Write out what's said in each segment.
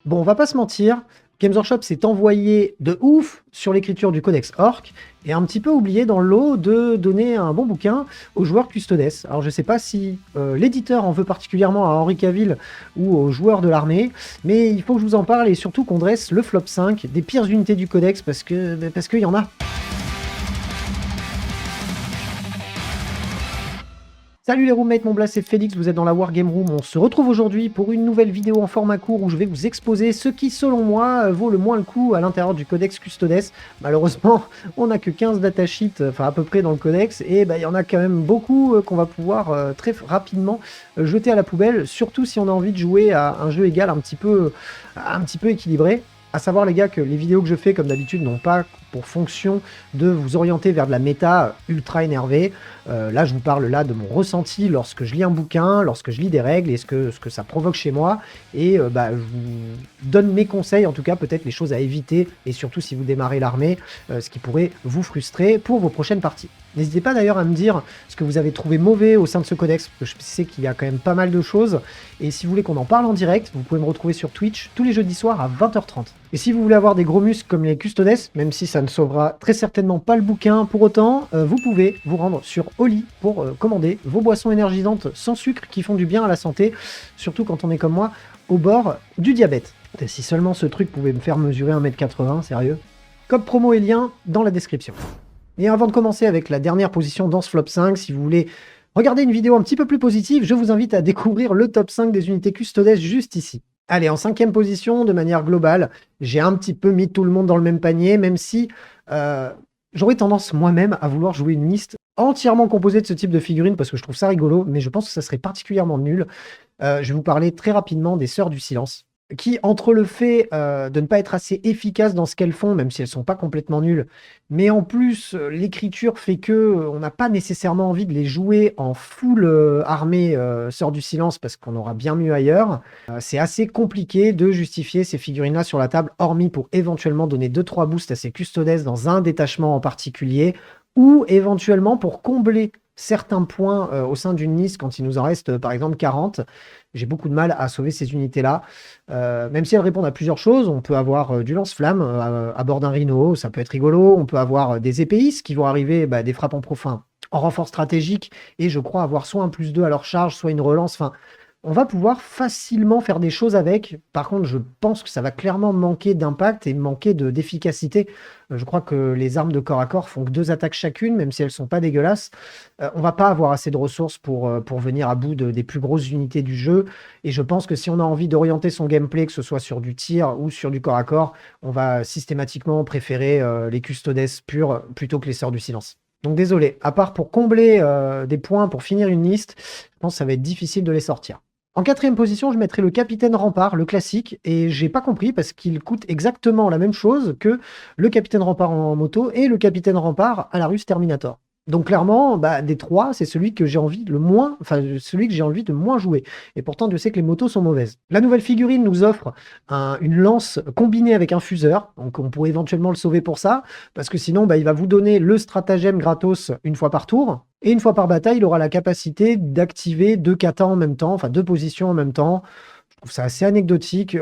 Bon, on va pas se mentir, Games Workshop s'est envoyé de ouf sur l'écriture du Codex Orc et a un petit peu oublié dans le lot de donner un bon bouquin aux joueurs Custodes. Alors je sais pas si l'éditeur en veut particulièrement à Henri Cavill ou aux joueurs de l'armée, mais il faut que je vous en parle et surtout qu'on dresse le flop 5 des pires unités du Codex parce qu'il y en a. Salut les roommates, mon blast c'est Félix, vous êtes dans la Wargame Room. On se retrouve aujourd'hui pour une nouvelle vidéo en format court où je vais vous exposer ce qui, selon moi, vaut le moins le coup à l'intérieur du Codex Custodes. Malheureusement, on n'a que 15 datasheets, enfin à peu près dans le Codex, et il y en a quand même beaucoup qu'on va pouvoir très rapidement jeter à la poubelle, surtout si on a envie de jouer à un jeu égal un petit peu équilibré. À savoir les gars que les vidéos que je fais comme d'habitude n'ont pas pour fonction de vous orienter vers de la méta ultra énervée. Là je vous parle là de mon ressenti lorsque je lis un bouquin, lorsque je lis des règles et ce que ça provoque chez moi. Et je vous donne mes conseils, en tout cas peut-être les choses à éviter et surtout si vous démarrez l'armée, ce qui pourrait vous frustrer pour vos prochaines parties. N'hésitez pas d'ailleurs à me dire ce que vous avez trouvé mauvais au sein de ce codex, parce que je sais qu'il y a quand même pas mal de choses. Et si vous voulez qu'on en parle en direct, vous pouvez me retrouver sur Twitch tous les jeudis soirs à 20h30. Et si vous voulez avoir des gros muscles comme les Custodes, même si ça ne sauvera très certainement pas le bouquin, pour autant, vous pouvez vous rendre sur Oli pour commander vos boissons énergisantes sans sucre qui font du bien à la santé, surtout quand on est comme moi au bord du diabète. Et si seulement ce truc pouvait me faire mesurer 1m80, sérieux. Code promo et lien dans la description. Et avant de commencer avec la dernière position dans ce flop 5, si vous voulez regarder une vidéo un petit peu plus positive, je vous invite à découvrir le top 5 des unités Custodes juste ici. Allez, en 5e position, de manière globale, j'ai un petit peu mis tout le monde dans le même panier, même si j'aurais tendance moi-même à vouloir jouer une liste entièrement composée de ce type de figurines parce que je trouve ça rigolo, mais je pense que ça serait particulièrement nul. Je vais vous parler très rapidement des Sœurs du Silence, qui, entre le fait de ne pas être assez efficaces dans ce qu'elles font, même si elles sont pas complètement nulles, mais en plus, l'écriture fait que on n'a pas nécessairement envie de les jouer en full armée Sœurs du Silence, parce qu'on aura bien mieux ailleurs. C'est assez compliqué de justifier ces figurines-là sur la table, hormis pour éventuellement donner 2-3 boosts à ces Custodes dans un détachement en particulier, ou éventuellement pour combler certains points au sein d'une liste quand il nous en reste par exemple 40. J'ai beaucoup de mal à sauver ces unités-là. Même si elles répondent à plusieurs choses, on peut avoir du lance-flamme à bord d'un rhino, ça peut être rigolo. On peut avoir des épéistes qui vont arriver, des frappes en profond, en renfort stratégique, et je crois avoir soit un +2 à leur charge, soit une relance. Enfin, on va pouvoir facilement faire des choses avec. Par contre, je pense que ça va clairement manquer d'impact et manquer d'efficacité. Je crois que les armes de corps à corps font que 2 attaques chacune, même si elles sont pas dégueulasses. On va pas avoir assez de ressources pour venir à bout des plus grosses unités du jeu. Et je pense que si on a envie d'orienter son gameplay, que ce soit sur du tir ou sur du corps à corps, on va systématiquement préférer les Custodes purs plutôt que les Sœurs du Silence. Donc désolé, à part pour combler des points pour finir une liste, je pense que ça va être difficile de les sortir. En 4e position, je mettrai le Capitaine Rempart, le classique, et j'ai pas compris parce qu'il coûte exactement la même chose que le Capitaine Rempart en moto et le Capitaine Rempart à la Russe Terminator. Donc clairement, des trois, c'est celui que j'ai envie celui que j'ai envie de moins jouer. Et pourtant, Dieu sait que les motos sont mauvaises. La nouvelle figurine nous offre une lance combinée avec un fuseur, donc on pourrait éventuellement le sauver pour ça, parce que sinon, il va vous donner le stratagème gratos une fois par tour. Et une fois par bataille, il aura la capacité d'activer 2 katas en même temps, enfin 2 positions en même temps. Je trouve ça assez anecdotique.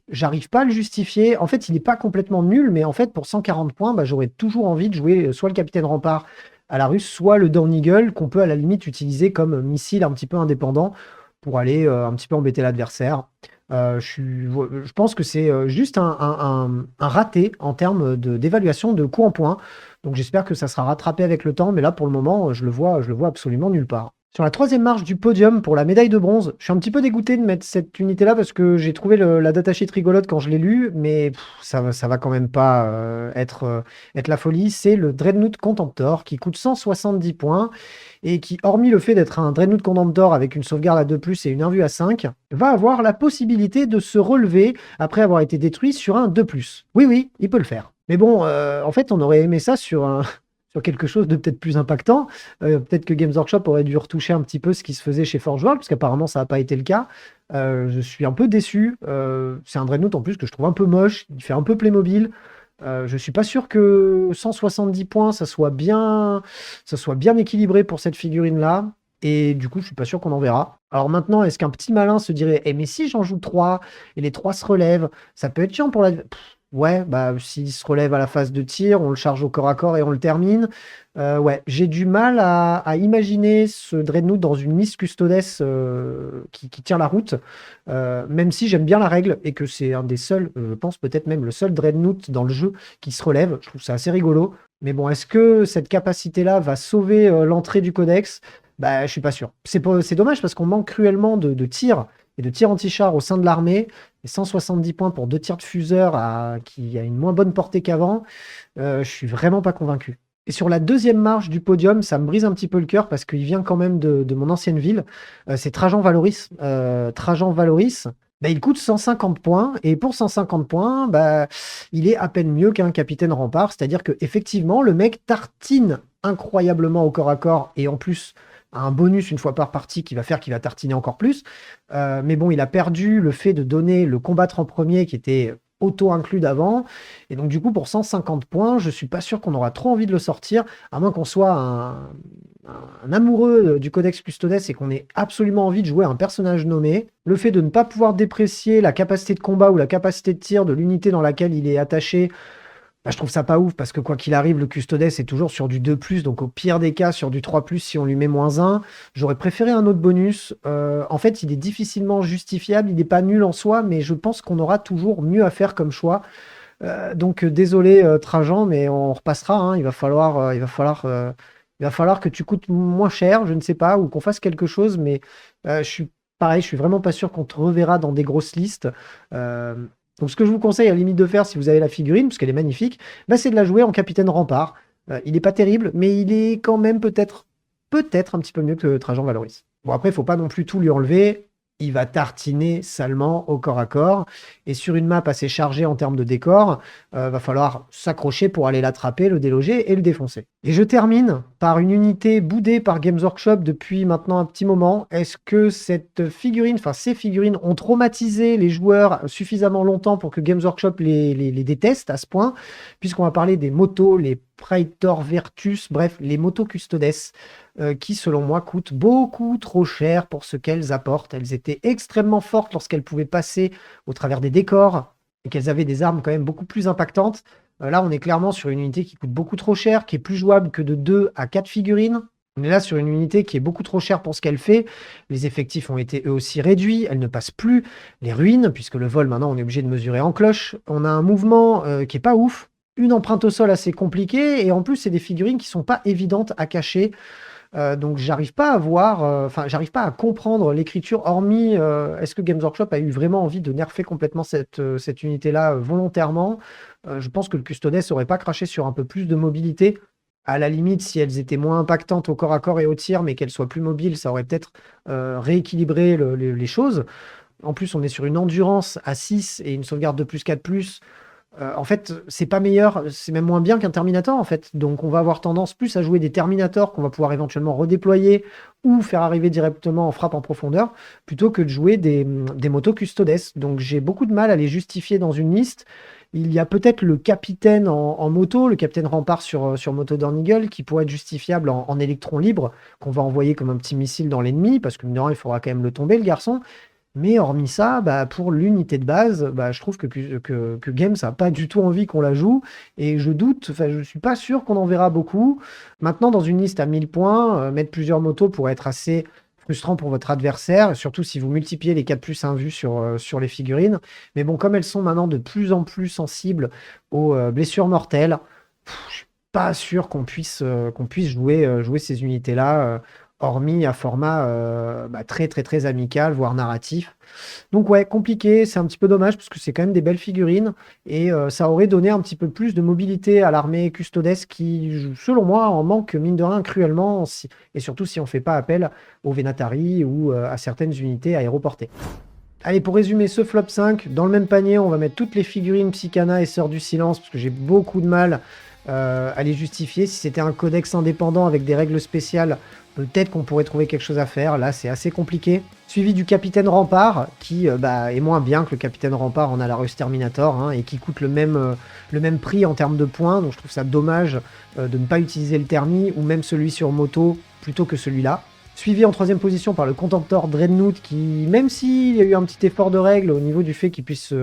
J'arrive pas à le justifier. En fait, il n'est pas complètement nul, mais en fait, pour 140 points, j'aurais toujours envie de jouer soit le Capitaine Rempart à la Russe, soit le Dawn Eagle, qu'on peut à la limite utiliser comme missile un petit peu indépendant pour aller un petit peu embêter l'adversaire. Je pense que c'est juste un raté en termes d'évaluation de coût en points. Donc j'espère que ça sera rattrapé avec le temps, mais là pour le moment, je le vois absolument nulle part. Sur la 3e marche du podium pour la médaille de bronze, je suis un petit peu dégoûté de mettre cette unité-là parce que j'ai trouvé la datasheet rigolote quand je l'ai lu, mais ça va quand même pas être la folie. C'est le Dreadnought Contemptor qui coûte 170 points et qui, hormis le fait d'être un Dreadnought Contemptor avec une sauvegarde à 2+, et une invue à 5, va avoir la possibilité de se relever après avoir été détruit sur un 2+. Oui, il peut le faire. Mais bon, en fait, on aurait aimé ça sur quelque chose de peut-être plus impactant. Peut-être que Games Workshop aurait dû retoucher un petit peu ce qui se faisait chez Forge World, parce qu'apparemment ça n'a pas été le cas. Je suis un peu déçu. C'est un Dreadnought en plus que je trouve un peu moche. Il fait un peu Playmobil. Je suis pas sûr que 170 points, ça soit bien équilibré pour cette figurine-là. et du coup, je suis pas sûr qu'on en verra. Alors maintenant, est-ce qu'un petit malin se dirait: «Eh mais si j'en joue 3 et les 3 se relèvent, ça peut être chiant pour la ouais, bah, s'il se relève à la phase de tir, on le charge au corps à corps et on le termine. Ouais, j'ai du mal à imaginer ce Dreadnought dans une liste Custodes, qui tient la route, même si j'aime bien la règle et que c'est un des seuls, je pense peut-être même le seul Dreadnought dans le jeu qui se relève. Je trouve ça assez rigolo. Mais bon, est-ce que cette capacité-là va sauver, l'entrée du codex? Bah, je suis pas sûr. C'est dommage parce qu'on manque cruellement de tirs et de tirs anti-char au sein de l'armée. Et 170 points pour 2 tirs de fuseur qui a une moins bonne portée qu'avant, je suis vraiment pas convaincu. Et sur la deuxième marche du podium, ça me brise un petit peu le cœur parce qu'il vient quand même de mon ancienne ville. C'est Trajan Valoris. Trajan Valoris, bah, il coûte 150 points. Et pour 150 points, bah, il est à peine mieux qu'un capitaine rempart. C'est-à-dire qu'effectivement, le mec tartine incroyablement au corps à corps. Et en plus, a un bonus une fois par partie qui va faire qu'il va tartiner encore plus. Mais bon, il a perdu le fait de donner le combattre en premier qui était auto-inclus d'avant. Et donc, du coup, pour 150 points, je suis pas sûr qu'on aura trop envie de le sortir, à moins qu'on soit un amoureux du Codex Custodes et qu'on ait absolument envie de jouer un personnage nommé. Le fait de ne pas pouvoir déprécier la capacité de combat ou la capacité de tir de l'unité dans laquelle il est attaché, bah, je trouve ça pas ouf parce que quoi qu'il arrive, le Custodes est toujours sur du 2+, donc au pire des cas, sur du 3+, si on lui met -1. J'aurais préféré un autre bonus. En fait, il est difficilement justifiable, il n'est pas nul en soi, mais je pense qu'on aura toujours mieux à faire comme choix. Donc désolé Trajan, mais on repassera, hein. Il va falloir que tu coûtes moins cher, je ne sais pas, ou qu'on fasse quelque chose, mais je suis vraiment pas sûr qu'on te reverra dans des grosses listes. Euh, donc ce que je vous conseille à la limite de faire si vous avez la figurine, parce qu'elle est magnifique, bah, c'est de la jouer en capitaine rempart. Il n'est pas terrible, mais il est quand même peut-être un petit peu mieux que Trajan Valoris. Bon après, il faut pas non plus tout lui enlever. Il va tartiner salement au corps à corps. Et sur une map assez chargée en termes de décor, va falloir s'accrocher pour aller l'attraper, le déloger et le défoncer. Et je termine par une unité boudée par Games Workshop depuis maintenant un petit moment. Est-ce que cette figurine, enfin ces figurines ont traumatisé les joueurs suffisamment longtemps pour que Games Workshop les déteste à ce point? Puisqu'on va parler des motos, les Praetor Vertus, bref, les motos Custodes, qui, selon moi, coûtent beaucoup trop cher pour ce qu'elles apportent. Elles étaient extrêmement fortes lorsqu'elles pouvaient passer au travers des décors et qu'elles avaient des armes quand même beaucoup plus impactantes. Là, on est clairement sur une unité qui coûte beaucoup trop cher, qui est plus jouable que de 2 à 4 figurines. On est là sur une unité qui est beaucoup trop chère pour ce qu'elle fait. Les effectifs ont été eux aussi réduits. Elle ne passe plus les ruines, puisque le vol, maintenant, on est obligé de mesurer en cloche. On a un mouvement qui est pas ouf. Une empreinte au sol assez compliquée. Et en plus, c'est des figurines qui sont pas évidentes à cacher. Donc j'arrive pas à voir, enfin j'arrive pas à comprendre l'écriture, hormis est-ce que Games Workshop a eu vraiment envie de nerfer complètement cette unité-là volontairement. Je pense que le Custodes aurait pas craché sur un peu plus de mobilité. À la limite, si elles étaient moins impactantes au corps à corps et au tir, mais qu'elles soient plus mobiles, ça aurait peut-être rééquilibré les choses. En plus, on est sur une endurance à 6 et une sauvegarde de plus 4+. En fait, c'est pas meilleur, c'est même moins bien qu'un Terminator en fait. Donc on va avoir tendance plus à jouer des Terminators qu'on va pouvoir éventuellement redéployer ou faire arriver directement en frappe en profondeur, plutôt que de jouer des motos Custodes. Donc j'ai beaucoup de mal à les justifier dans une liste. Il y a peut-être le capitaine en moto, le capitaine rempart sur moto d'Ornigel, qui pourrait être justifiable en électron libre, qu'on va envoyer comme un petit missile dans l'ennemi, parce que il faudra quand même le tomber, le garçon. Mais hormis ça, bah, pour l'unité de base, bah, je trouve que Games n'a pas du tout envie qu'on la joue. Et je doute, enfin, je suis pas sûr qu'on en verra beaucoup. Maintenant, dans une liste à 1000 points, mettre plusieurs motos pourrait être assez frustrant pour votre adversaire, surtout si vous multipliez les 4+1 vus sur les figurines. Mais bon, comme elles sont maintenant de plus en plus sensibles aux blessures mortelles, je suis pas sûr qu'on puisse jouer ces unités-là. Hormis un format très très très amical, voire narratif. Donc ouais, compliqué, c'est un petit peu dommage parce que c'est quand même des belles figurines et ça aurait donné un petit peu plus de mobilité à l'armée Custodes qui, selon moi, en manque mine de rien cruellement, et surtout si on ne fait pas appel aux Venatari ou à certaines unités aéroportées. Allez, pour résumer ce flop 5, dans le même panier, on va mettre toutes les figurines Psychana et Sœurs du Silence parce que j'ai beaucoup de mal à les justifier. Si c'était un codex indépendant avec des règles spéciales, peut-être qu'on pourrait trouver quelque chose à faire. Là, c'est assez compliqué. Suivi du Capitaine Rempart, qui est moins bien que le Capitaine Rempart en Alarus Terminator, hein, et qui coûte le même prix en termes de points. Donc je trouve ça dommage de ne pas utiliser le Termi, ou même celui sur moto, plutôt que celui-là. Suivi en troisième position par le Contemptor Dreadnought qui, même s'il y a eu un petit effort de règle au niveau du fait qu'il puisse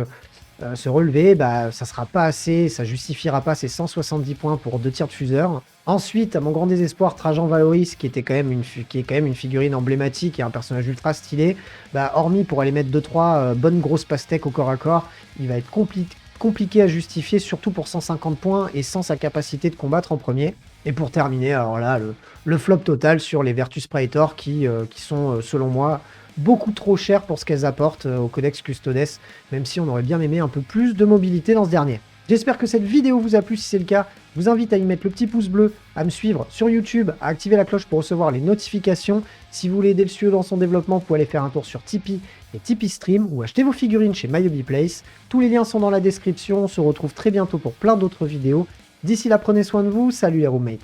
se relever, bah, ça sera pas assez, ça justifiera pas ces 170 points pour 2 tirs de fuseur. Ensuite, à mon grand désespoir, Trajan Valoris, qui est quand même une figurine emblématique et un personnage ultra stylé, bah, hormis pour aller mettre 2-3 bonnes grosses pastèques au corps à corps, il va être compliqué à justifier, surtout pour 150 points et sans sa capacité de combattre en premier. Et pour terminer, alors là, le flop total sur les Vertus Praetor qui sont, selon moi, beaucoup trop chères pour ce qu'elles apportent au Codex Custodes, même si on aurait bien aimé un peu plus de mobilité dans ce dernier. J'espère que cette vidéo vous a plu. Si c'est le cas, je vous invite à y mettre le petit pouce bleu, à me suivre sur YouTube, à activer la cloche pour recevoir les notifications. Si vous voulez aider le studio dans son développement, vous pouvez aller faire un tour sur Tipeee et Tipeee Stream ou acheter vos figurines chez MyHobbyPlace. Tous les liens sont dans la description. On se retrouve très bientôt pour plein d'autres vidéos. D'ici là, prenez soin de vous. Salut les roommates.